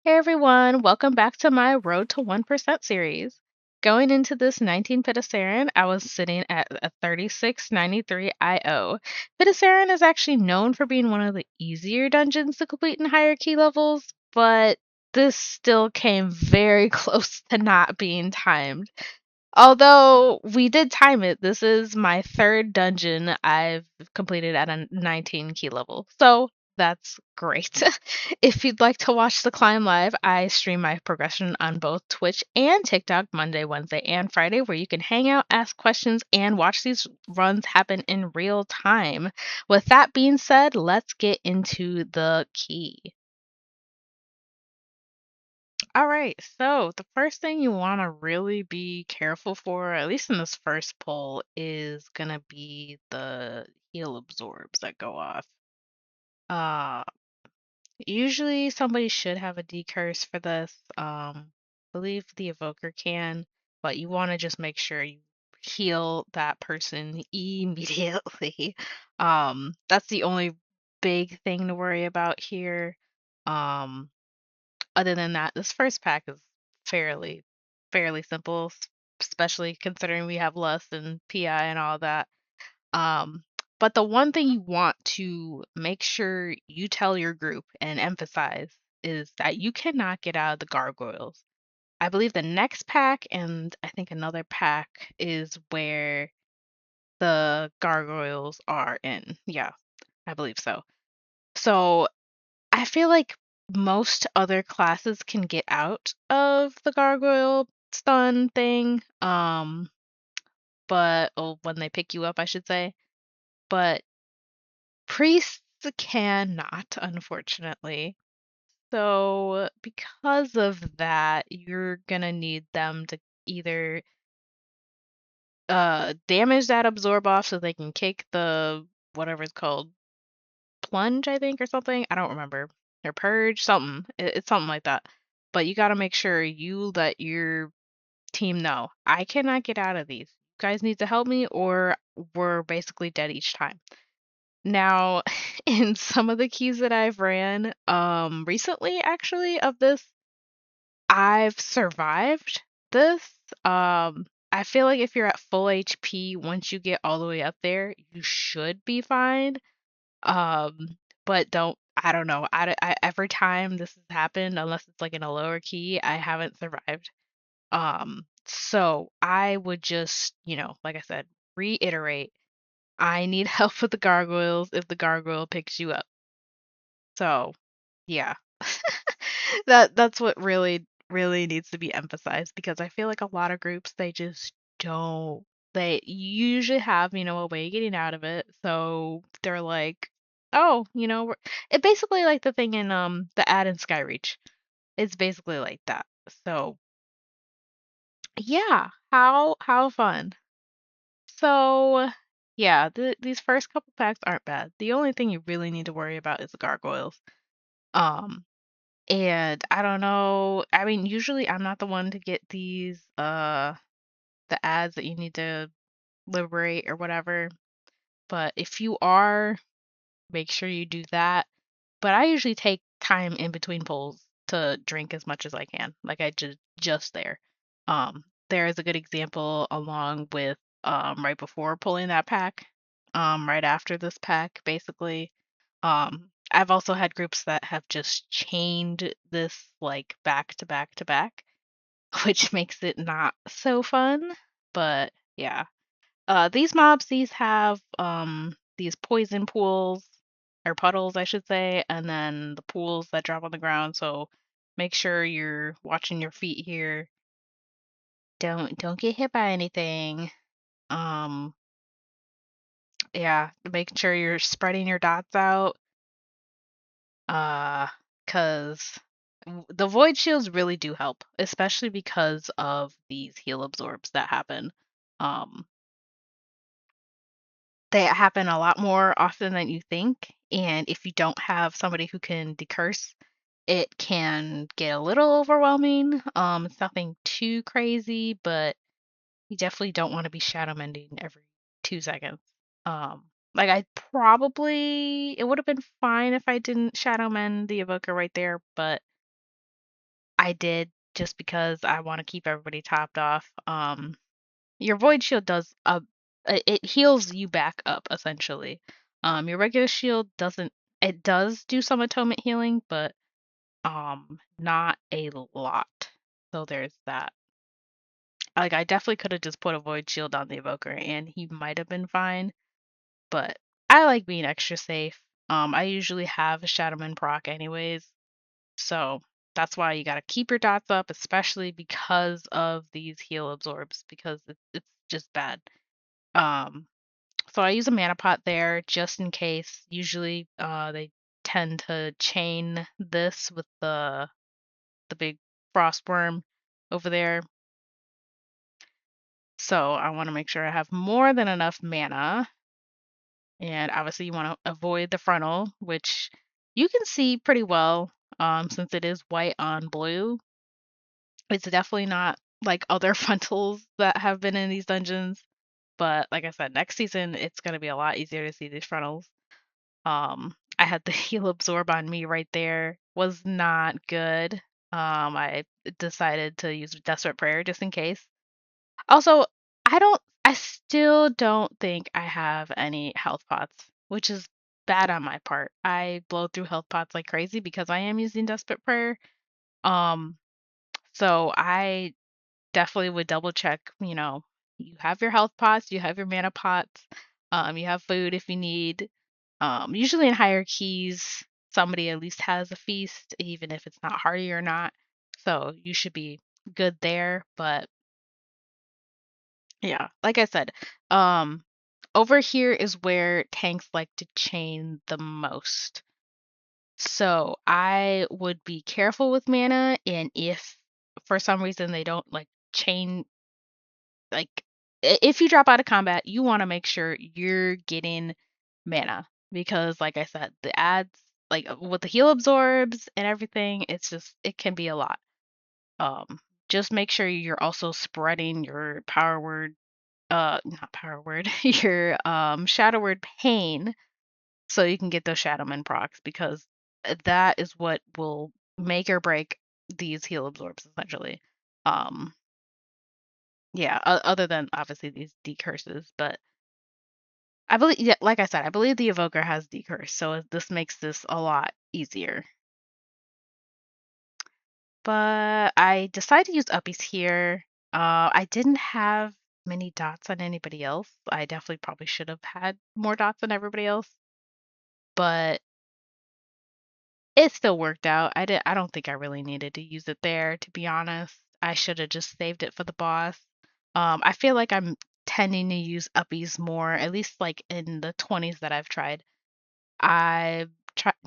Hey everyone, welcome back to my Road to 1% series. Going into this 19 Pit of Saron, I was sitting at a 3693 IO. Pit of Saron is actually known for being one of the easier dungeons to complete in higher key levels, but this still came very close to not being timed. Although we did time it, this is my third dungeon I've completed at a 19 key level. So that's great. If you'd like to watch the climb live, I stream my progression on both Twitch and TikTok Monday, Wednesday, and Friday, where you can hang out, ask questions, and watch these runs happen in real time. With that being said, let's get into the key. All right, so the first thing you want to really be careful for, at least in this first pull, is gonna be the heal absorbs that go off. Uh, Usually somebody should have a decurse for this. I believe the evoker can, but you want to just make sure you heal that person immediately. That's the only big thing to worry about here. Um, Other than that, this first pack is fairly simple, especially considering we have lust and PI and all that. Um, but the one thing you want to make sure you tell your group and emphasize is that you cannot get out of the gargoyles. I believe the next pack and I think another pack is where the gargoyles are in. Yeah, I believe so. So I feel like most other classes can get out of the gargoyle stun thing. But when they pick you up, I should say. But priests cannot, unfortunately. So because of that, you're gonna need them to either damage that absorb off so they can kick the whatever it's called plunge, I think, or something. I don't remember. Or purge, something. It's something like that. But you got to make sure you let your team know. I cannot get out of these. You guys need to help me, or we're basically dead each time. Now, in some of the keys that I've ran, recently actually of this, I've survived this. I feel like if you're at full HP, once you get all the way up there, you should be fine. Um, but I don't know. Every time this has happened, unless it's like in a lower key, I haven't survived. So I would just, like I said, reiterate, I need help with the gargoyles if the gargoyle picks you up. So, yeah. That's what really needs to be emphasized because I feel like a lot of groups they just don't they usually have, a way of getting out of it. So they're like, "Oh, it basically like the thing in the ad in Skyreach. It's basically like that." So, yeah, how fun. So, yeah, these first couple packs aren't bad. The only thing you really need to worry about is the gargoyles. Um And I don't know. I mean, usually I'm not the one to get these the ads that you need to liberate or whatever. But if you are, make sure you do that. But I usually take time in between pulls to drink as much as I can. Like I just there. There is a good example along with right before pulling that pack. Right after this pack, basically. I've also had groups that have just chained this like back to back to back, which makes it not so fun. But yeah. These mobs, these have these poison pools or puddles, I should say, and then the pools that drop on the ground. So make sure you're watching your feet here. Don't get hit by anything. Um, yeah, make sure you're spreading your dots out. Uh, cause the void shields really do help, especially because of these heal absorbs that happen. Um, they happen a lot more often than you think, and if you don't have somebody who can decurse, it can get a little overwhelming. It's nothing too crazy, but you definitely don't want to be shadow mending every 2 seconds. Like it would have been fine if I didn't shadow mend the evoker right there, but I did just because I want to keep everybody topped off. Your void shield does it heals you back up essentially. Your regular shield doesn't. It does do some atonement healing, but not a lot. So there's that. Like I definitely could have just put a void shield on the evoker and he might have been fine, but I like being extra safe. I usually have a Shadowman proc anyways, so that's why you gotta keep your dots up, especially because of these heal absorbs, because it's just bad. Um, so I use a mana pot there just in case. Usually, they tend to chain this with the big frost worm over there. So I want to make sure I have more than enough mana. And obviously you want to avoid the frontal, which you can see pretty well since it is white on blue. It's definitely not like other frontals that have been in these dungeons. But like I said, next season it's going to be a lot easier to see these frontals. I had the heal absorb on me right there. Was not good. I decided to use Desperate Prayer just in case. Also, I still don't think I have any health pots, which is bad on my part. I blow through health pots like crazy because I am using Desperate Prayer. Um, so I definitely would double check, you have your health pots, you have your mana pots, you have food if you need. Usually in hierarchies, somebody at least has a feast, even if it's not hardy or not. So you should be good there, but yeah, like I said, um, over here is where tanks like to chain the most. So I would be careful with mana, and if for some reason they don't like chain, like if you drop out of combat, you want to make sure you're getting mana because, like I said, the ads, like with the heal absorbs and everything, it can be a lot. Um, just make sure you're also spreading your power word not power word, your shadow word pain, so you can get those shadowman procs because that is what will make or break these heal absorbs essentially. um yeah, other than obviously these decurses, but I believe, yeah, like I said, I believe the evoker has decurse, so this makes this a lot easier. But I decided to use uppies here. I didn't have many dots on anybody else. I definitely probably should have had more dots on everybody else, but it still worked out. I don't think I really needed to use it there, to be honest. I should have just saved it for the boss. I feel like I'm tending to use uppies more, at least like in the 20s that I've tried. I'm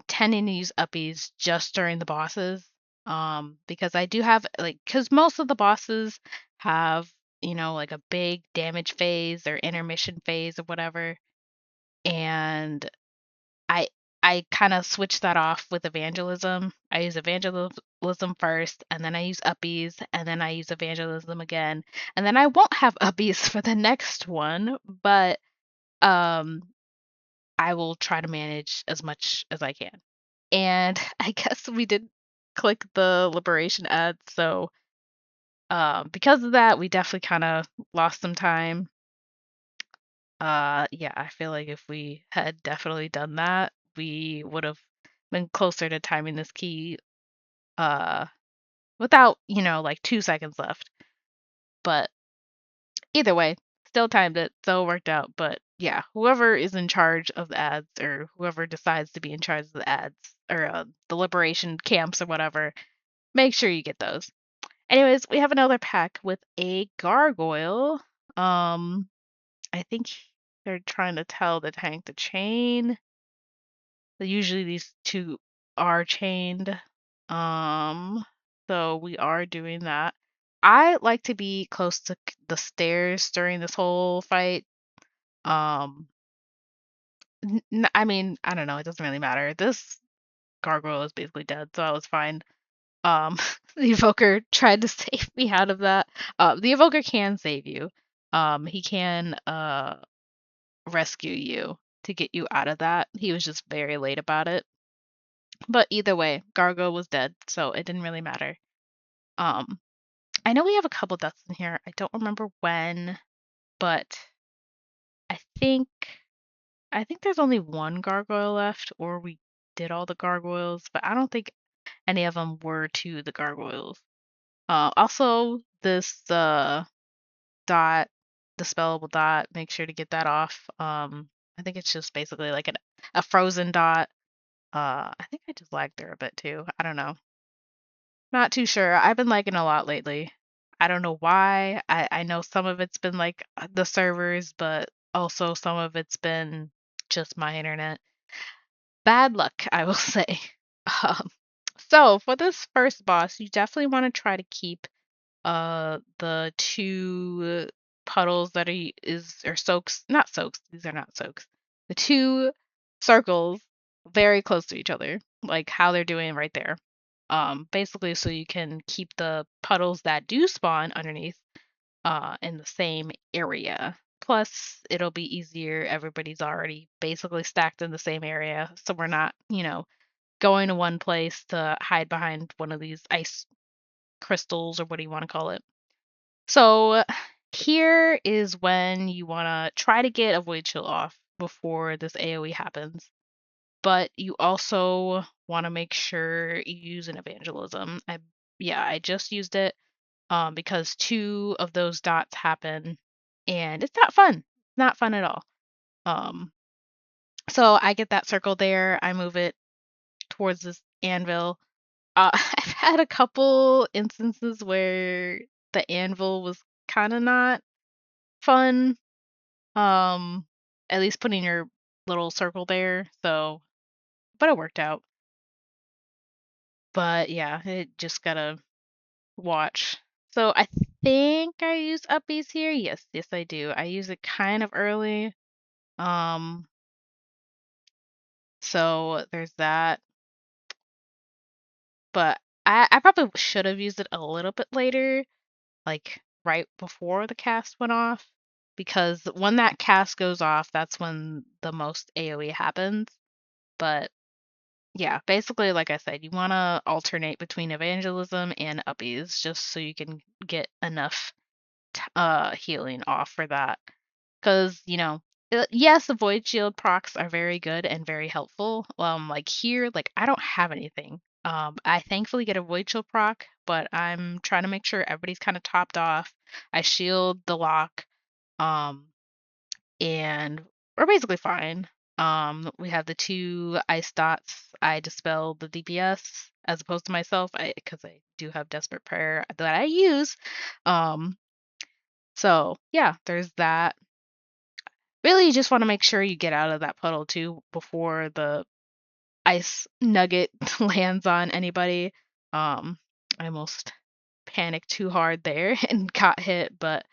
tending to use uppies just during the bosses. Because I do have like, because most of the bosses have, like a big damage phase or intermission phase or whatever. And I I kind of switch that off with evangelism. I use evangelism first, and then I use uppies, and then I use evangelism again, and then I won't have uppies for the next one, but um I will try to manage as much as I can. And I guess we did click the liberation ad, so because of that, we definitely kind of lost some time. Yeah, I feel like if we had definitely done that, we would have been closer to timing this key uh without, like 2 seconds left. But either way, still timed it, so it worked out. But yeah, whoever is in charge of the ads or whoever decides to be in charge of the ads or the liberation camps or whatever, make sure you get those. Anyways, we have another pack with a gargoyle. I think they're trying to tell the tank to chain. Usually these two are chained. Um, so we are doing that. I like to be close to the stairs during this whole fight. Um, I mean, I don't know. It doesn't really matter. This gargoyle is basically dead, so I was fine. Um, the evoker tried to save me out of that. The evoker can save you. He can rescue you to get you out of that. He was just very late about it. But either way, Gargo was dead, so it didn't really matter. Um, I know we have a couple deaths in here. I don't remember when, but I think I think there's only one gargoyle left, or we did all the gargoyles, but I don't think any of them were to the gargoyles. Also, this dot, dispellable dot, make sure to get that off. I think it's just basically like a frozen dot. I think I just lagged there a bit too. I don't know. Not too sure. I've been lagging a lot lately. I don't know why. I know some of it's been like the servers, but also some of it's been just my internet. Bad luck, I will say. Um, so for this first boss, you definitely want to try to keep the two puddles that is or soaks, not soaks, these are not soaks. The two circles very close to each other, like how they're doing right there. Basically so you can keep the puddles that do spawn underneath in the same area. Plus, it'll be easier. Everybody's already basically stacked in the same area, so we're not, going to one place to hide behind one of these ice crystals or what do you want to call it. So here is when you want to try to get a void chill off before this AoE happens. But you also want to make sure you use an evangelism. I just used it because two of those dots happen and it's not fun. Not fun at all. Um, so I get that circle there. I move it towards this anvil. I've had a couple instances where the anvil was kind of not fun. Um, at least putting your little circle there. So, but it worked out. But yeah, it just gotta watch. So I think I use uppies here. Yes, I do. I use it kind of early. Um, so there's that. But I probably should have used it a little bit later, like right before the cast went off. Because when that cast goes off, that's when the most AoE happens. But yeah, basically, like I said, you want to alternate between evangelism and uppies just so you can get enough healing off for that. Because, yes, the void shield procs are very good and very helpful. Like here, like I don't have anything. I thankfully get a void shield proc, but I'm trying to make sure everybody's kind of topped off. I shield the lock, um, and we're basically fine. We have the two ice dots. I dispel the DPS as opposed to myself, because I do have desperate prayer that I use. Um, so yeah, there's that. Really, you just want to make sure you get out of that puddle too before the ice nugget lands on anybody. I almost panicked too hard there and got hit, but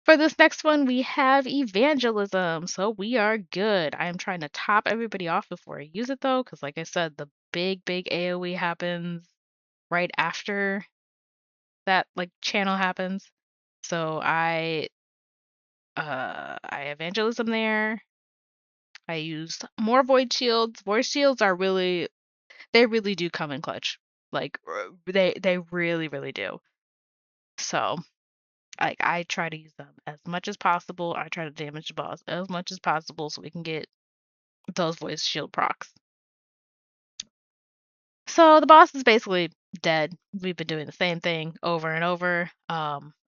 for this next one, we have evangelism, so we are good. I am trying to top everybody off before I use it though, because like I said, the big AoE happens right after that like channel happens. So I evangelism there. I used more void shields. Void shields are they really do come in clutch. Like they really do. So like I try to use them as much as possible. I try to damage the boss as much as possible so we can get those voice shield procs. So the boss is basically dead. We've been doing the same thing over and over.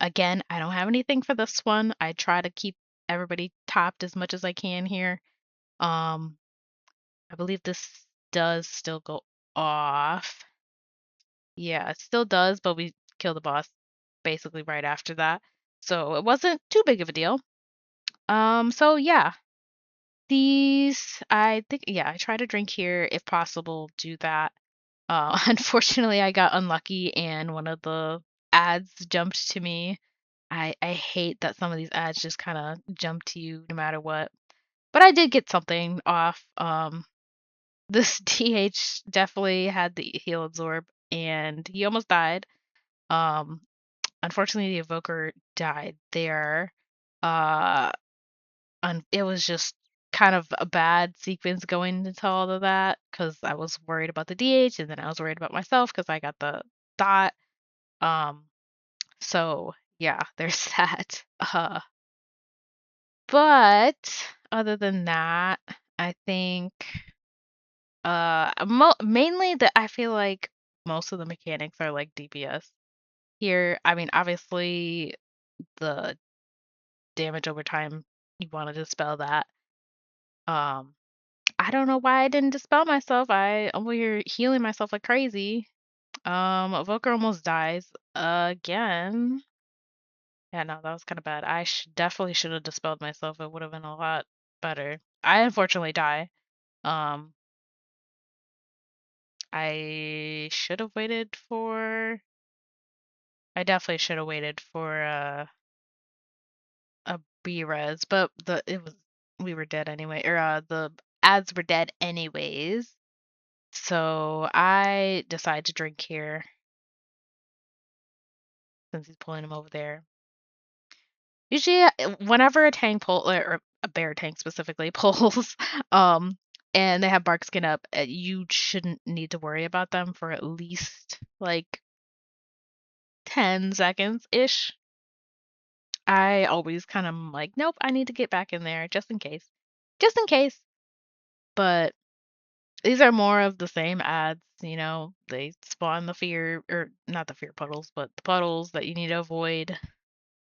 Again, I don't have anything for this one. I try to keep everybody topped as much as I can here. Um, I believe this does still go off. Yeah, it still does, but we kill the boss basically right after that. So it wasn't too big of a deal. So yeah, these I think yeah, I try to drink here if possible, do that. Unfortunately, I got unlucky and one of the ads jumped to me. I hate that some of these ads just kind of jump to you no matter what. But I did get something off. This DH definitely had the heal absorb and he almost died. Um, Unfortunately, the evoker died there. Uh, it was just kind of a bad sequence going into all of that because I was worried about the DH and then I was worried about myself because I got the dot. Um, so yeah, there's that. But other than that, I think mainly that I feel like most of the mechanics are like DPS. Here, I mean, obviously the damage over time, you want to dispel that. Um, I don't know why I didn't dispel myself. I over here healing myself like crazy. Evoker almost dies again. Yeah, no, that was kind of bad. Definitely should have dispelled myself. It would have been a lot better. I unfortunately die. Um, I should have waited for. I definitely should have waited for a B res, but the it was we were dead anyway, or the ads were dead anyways. So I decided to drink here since he's pulling him over there. Usually, whenever a tank pull or a bear tank specifically pulls, and they have bark skin up, you shouldn't need to worry about them for at least like 10 seconds ish. I always kind of like, nope, I need to get back in there just in case, just in case. But these are more of the same ads, they spawn the fear, or not the fear puddles, but the puddles that you need to avoid.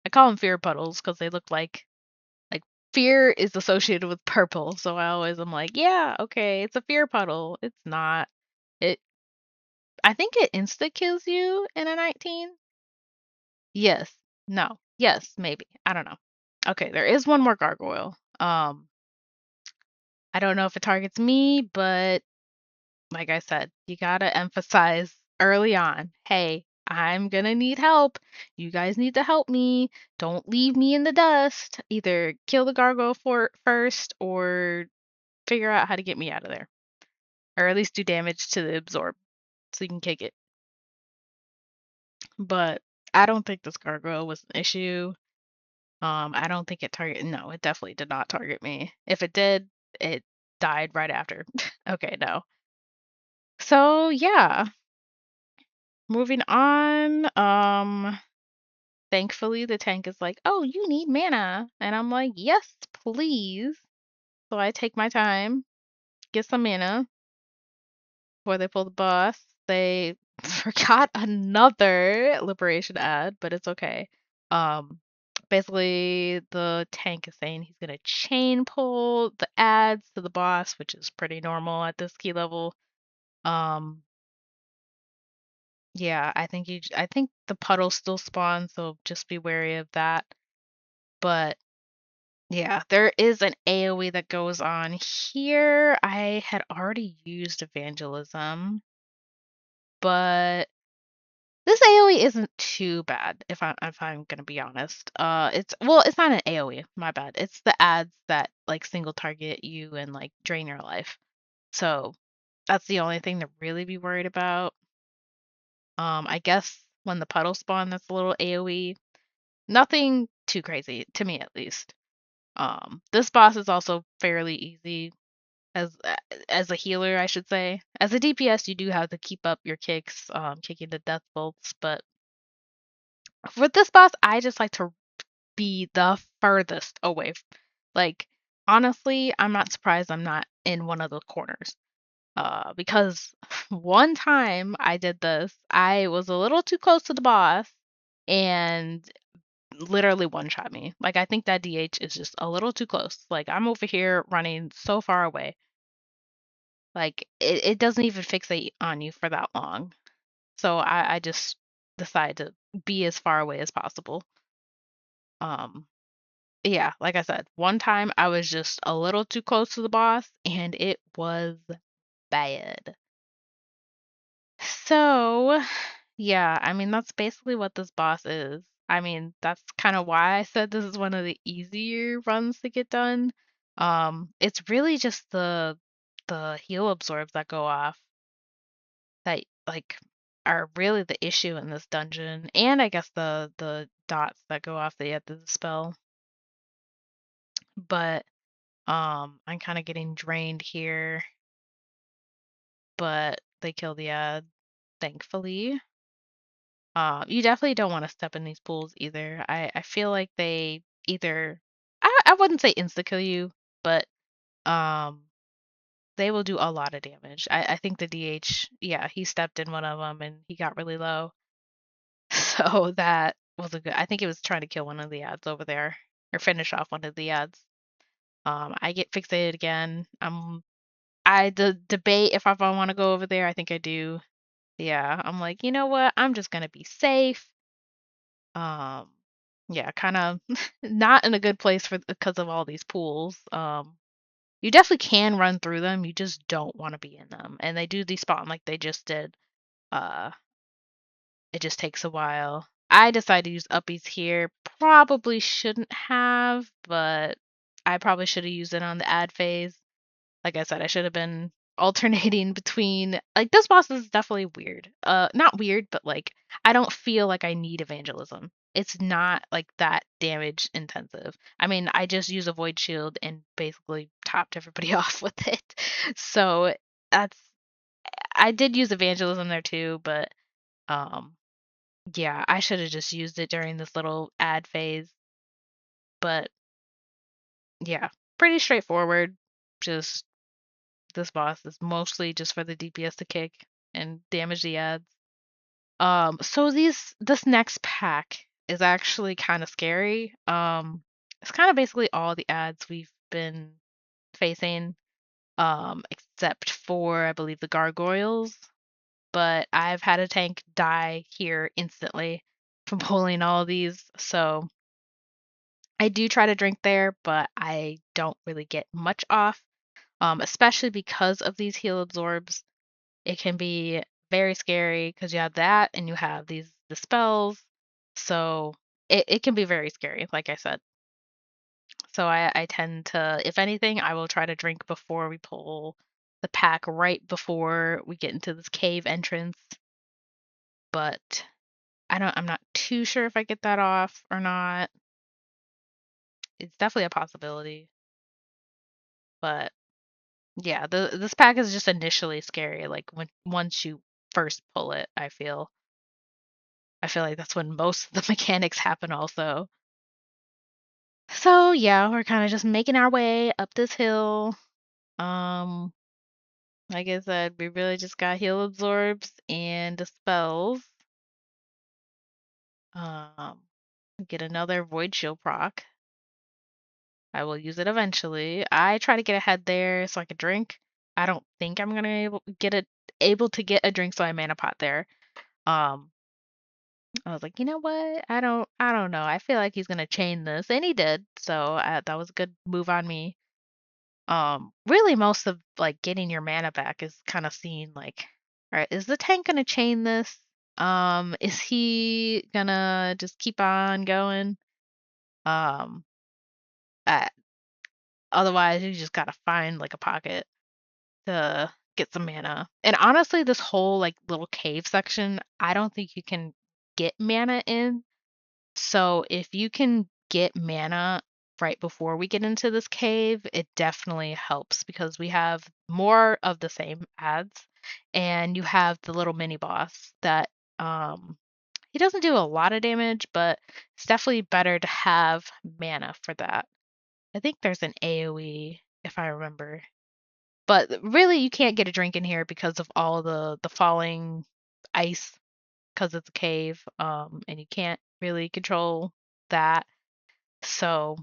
I call them fear puddles because they look like fear is associated with purple. So I always am like, yeah, okay, it's a fear puddle. It's not. It I think it insta kills you in a 19. Yes. No. Yes, maybe. I don't know. Okay, there is one more gargoyle. I don't know if it targets me, but like I said, you gotta emphasize early on, hey, I'm gonna need help. You guys need to help me. Don't leave me in the dust. Either kill the gargoyle first or figure out how to get me out of there. Or at least do damage to the absorb so you can kick it. But I don't think this gargoyle was an issue. I don't think it targeted. No, it definitely did not target me. If it did, it died right after. Okay, no. So yeah, moving on. Thankfully the tank is like, "Oh, you need mana." And I'm like, "Yes, please." So I take my time, get some mana before they pull the boss. They forgot another liberation ad, but it's okay. Um Basically the tank is saying he's gonna chain pull the ads to the boss, which is pretty normal at this key level. Um yeah, I think the puddle still spawns, so just be wary of that. But yeah, there is an AoE that goes on here. I had already used evangelism, but this AoE isn't too bad if I'm gonna be honest. It's not an AoE, my bad. It's the ads that like single target you and like drain your life. So that's the only thing to really be worried about. I guess when the puddle spawn, that's a little AoE. Nothing too crazy to me at least. This boss is also fairly easy as as a healer, I should say. As a DPS, you do have to keep up your kicks, kicking the death bolts, but with this boss, I just like to be the furthest away. Like, honestly, I'm not surprised I'm not in one of the corners. Because one time I did this, I was a little too close to the boss and literally one shot me. Like, I think that DH is just a little too close. Like, I'm over here running so far away. Like, it doesn't even fixate on you for that long. So I just decide to be as far away as possible. Um, yeah, like I said, one time I was just a little too close to the boss and it was bad. So, yeah, I mean, that's basically what this boss is. I mean, that's kind of why I said this is one of the easier runs to get done. It's really just the heal absorbs that go off that like are really the issue in this dungeon, and I guess the dots that go off the end of the spell. But I'm kind of getting drained here, but they kill the ad, thankfully. You definitely don't want to step in these pools either. I feel like they either I wouldn't say insta kill you, but um they will do a lot of damage. I think the DH, yeah, he stepped in one of them and he got really low. So that was a good. I think it was trying to kill one of the ads over there or finish off one of the ads. I get fixated again. I debate if I want to go over there. I think I do. Yeah, I'm like, you know what? I'm just gonna be safe. Um, yeah, kind of not in a good place for because of all these pools. You definitely can run through them. You just don't want to be in them, and they do despawn like they just did. Uh, it just takes a while. I decided to use uppies here. Probably shouldn't have, but I probably should have used it on the ad phase. Like I said, I should have been alternating between like this boss is definitely weird. Not weird, but like I don't feel like I need evangelism. It's not like that damage intensive. I mean, I just use a void shield and basically topped everybody off with it. So that's I did use evangelism there too, but um yeah, I should have just used it during this little ad phase. But yeah, pretty straightforward. Just this boss is mostly just for the DPS to kick and damage the ads. So this next pack is actually kind of scary. It's kind of basically all the ads we've been facing, except for I believe the gargoyles. But I've had a tank die here instantly from pulling all of these, so I do try to drink there, but I don't really get much off. Especially because of these heal absorbs. It can be very scary because you have that and you have these the spells. So it can be very scary, like I said. So I tend to, if anything, I will try to drink before we pull the pack right before we get into this cave entrance. But I'm not too sure if I get that off or not. It's definitely a possibility. But yeah, this pack is just initially scary, like when once you first pull it, I feel like that's when most of the mechanics happen also. So yeah, we're kind of just making our way up this hill. Um, like I said, we really just got heal absorbs and dispels. Um, get another void shield proc. I will use it eventually. I try to get ahead there so I can drink. I don't think I'm gonna able to get a drink, so I mana pot there. Um, I was like, you know what? I don't know. I feel like he's gonna chain this, and he did. So that was a good move on me. Really, most of like getting your mana back is kind of seen like, all right, is the tank gonna chain this? Is he gonna just keep on going? Um, uh, Otherwise, you just gotta find like a pocket to get some mana. And honestly, this whole like little cave section, I don't think you can get mana in. So if you can get mana right before we get into this cave, it definitely helps because we have more of the same ads and you have the little mini boss that he doesn't do a lot of damage, but it's definitely better to have mana for that. I think there's an AoE if I remember. But really you can't get a drink in here because of all the falling ice because it's a cave, and you can't really control that. So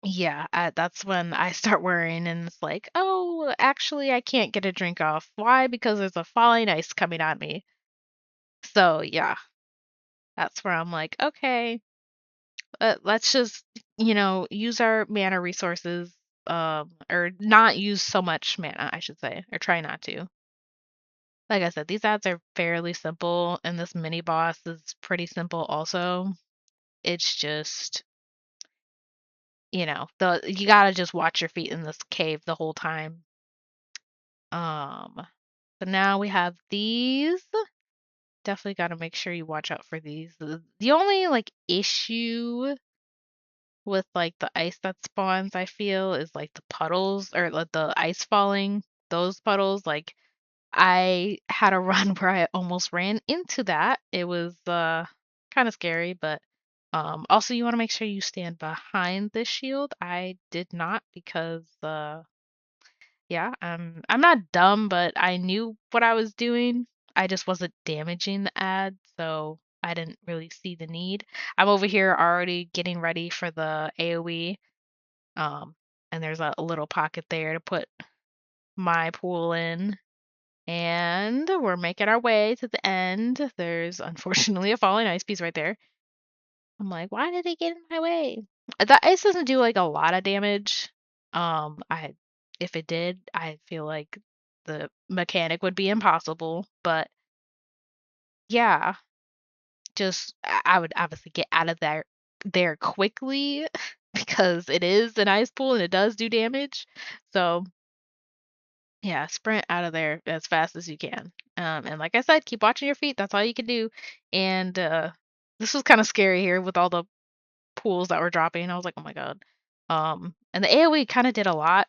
yeah, that's when I start worrying, and it's like, oh, actually, I can't get a drink off. Why? Because there's a falling ice coming on me. So yeah, that's where I'm like, okay, let's just use our mana resources, or not use so much mana, I should say, or try not to. Like I said, these ads are fairly simple, and this mini boss is pretty simple also. It's just, the you gotta just watch your feet in this cave the whole time. Um, so now we have these. Definitely gotta make sure you watch out for these. The only like issue with like the ice that spawns, I feel, is like the puddles or like the ice falling. Those puddles, like I had a run where I almost ran into that. It was kind of scary, but also you want to make sure you stand behind the shield. I did not because yeah, I'm not dumb, but I knew what I was doing. I just wasn't damaging the ad, so I didn't really see the need. I'm over here already getting ready for the AoE. Um, and there's a little pocket there to put my pool in. And we're making our way to the end. There's unfortunately a falling ice piece right there. I'm like, why did it get in my way? That ice doesn't do like a lot of damage. I if it did, I feel like the mechanic would be impossible. But yeah, just I would obviously get out of there quickly because it is an ice pool and it does do damage. So yeah, sprint out of there as fast as you can. And like I said, keep watching your feet. That's all you can do. And this was kind of scary here with all the pools that were dropping. I was like, oh my god. And the AoE kind of did a lot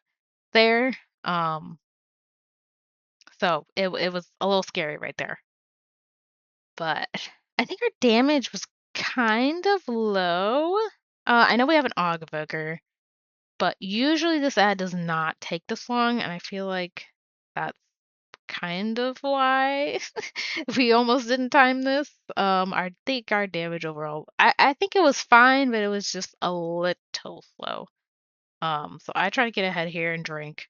there. Um, so it was a little scary right there. But I think our damage was kind of low. I know we have an Og Evoker, but usually this ad does not take this long, and I feel like that's kind of why we almost didn't time this. I think our damage overall, I think it was fine, but it was just a little slow. So I try to get ahead here and drink,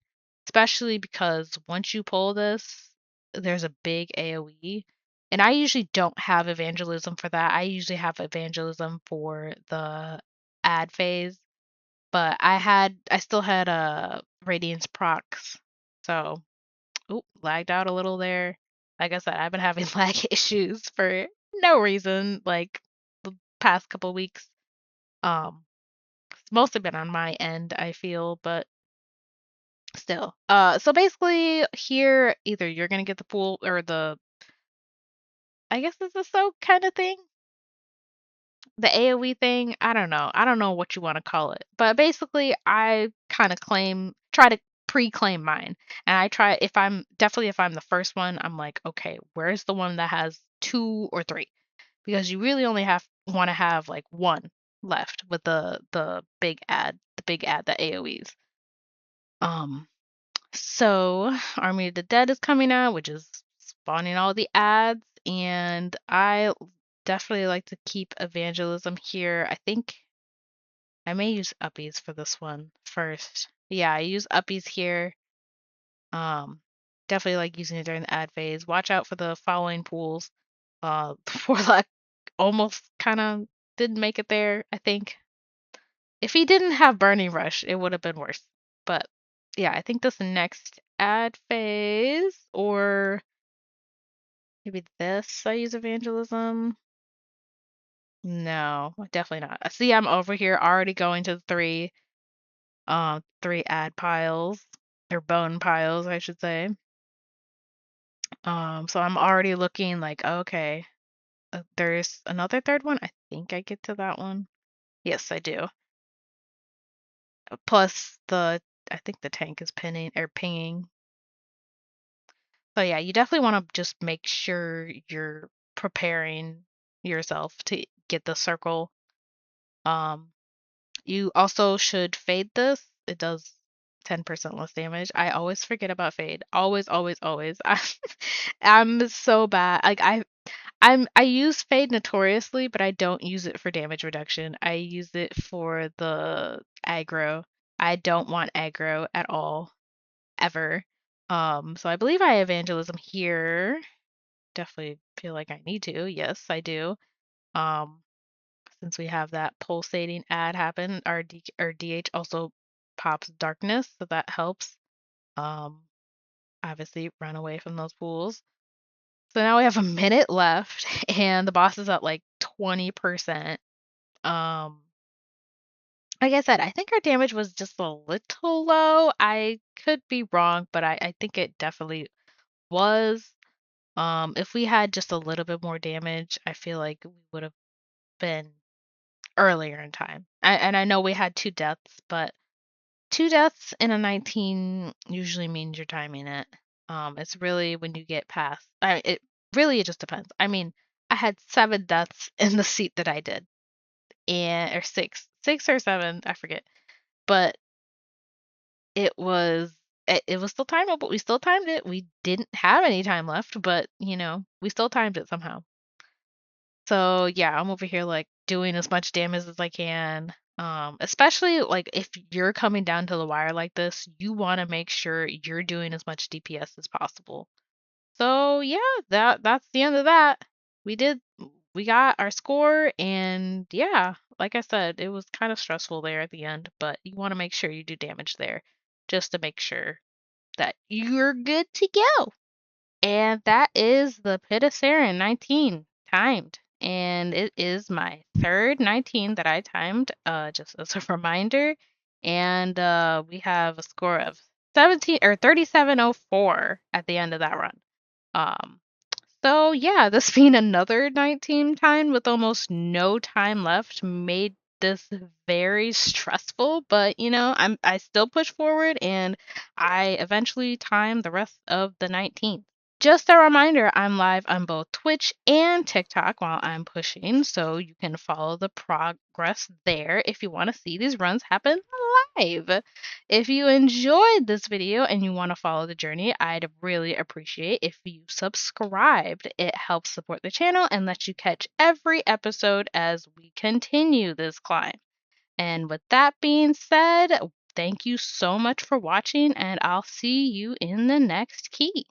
especially because once you pull this, there's a big AoE. And I usually don't have evangelism for that. I usually have evangelism for the ad phase, but I still had radiance procs. So, oh, lagged out a little there. Like I said, I've been having lag issues for no reason, like the past couple weeks. Um, it's mostly been on my end, I feel, but still. So basically here either you're gonna get the pool or the I guess it's a soak kind of thing. The AoE thing, I don't know. I don't know what you want to call it. But basically I kind of try to pre-claim mine. And I try if I'm the first one, I'm like, okay, where's the one that has two or three? Because you really only want to have like one left with the big ad that AoEs. Um So, Army of the Dead is coming out, which is spawning all the ads, and I definitely like to keep evangelism here. I think I may use uppies for this one first. Yeah, I use uppies here. Um, Definitely like using it during the ad phase. Watch out for the following pools. Warlock almost kind of didn't make it there, I think. If he didn't have Burning Rush, it would have been worse. But yeah, I think this next ad phase, or maybe this, I use evangelism. No, definitely not. See, I'm over here already going to three ad piles or bone piles, I should say. So I'm already looking like, okay, there's another third one. I think I get to that one. Yes, I do. Plus I think the tank is pinning or pinging. So yeah, you definitely want to just make sure you're preparing yourself to get the circle. Um, you also should fade this. It does 10% less damage. I always forget about fade. Always, always, always. I'm so bad. Like I use fade notoriously, but I don't use it for damage reduction. I use it for the aggro. I don't want aggro at all, ever. So I believe I have evangelism here. Definitely feel like I need to. Yes, I do. Um, since we have that pulsating ad happen, our DH also pops darkness, so that helps. Um, Obviously run away from those pools. So now we have a minute left, and the boss is at like 20%. Um, like I said, I think our damage was just a little low. I could be wrong, but I think it definitely was. If we had just a little bit more damage, I feel like we would have been earlier in time. And I know we had two deaths, but two deaths in a 19 usually means you're timing it. It's really when you get past. It just depends. I mean, I had 7 deaths in the seat that I did, and or six or seven, I forget. But it was it was still timeable. We still timed it. We didn't have any time left, but we still timed it somehow. So yeah, I'm over here like doing as much damage as I can. Especially like if you're coming down to the wire like this, you want to make sure you're doing as much DPS as possible. So yeah, that's the end of that. We did we got our score, and yeah, like I said, it was kind of stressful there at the end, but you want to make sure you do damage there just to make sure that you're good to go. And that is the Pit of Saron 19 timed. And it is my third 19 that I timed, just as a reminder. And we have a score of 3704 at the end of that run. Um, so yeah, this being another 19 time with almost no time left made this very stressful, but I still push forward and I eventually timed the rest of the 19. Just a reminder, I'm live on both Twitch and TikTok while I'm pushing, so you can follow the progress there if you want to see these runs happen live. If you enjoyed this video and you want to follow the journey, I'd really appreciate if you subscribed. It helps support the channel and lets you catch every episode as we continue this climb. And with that being said, thank you so much for watching, and I'll see you in the next key.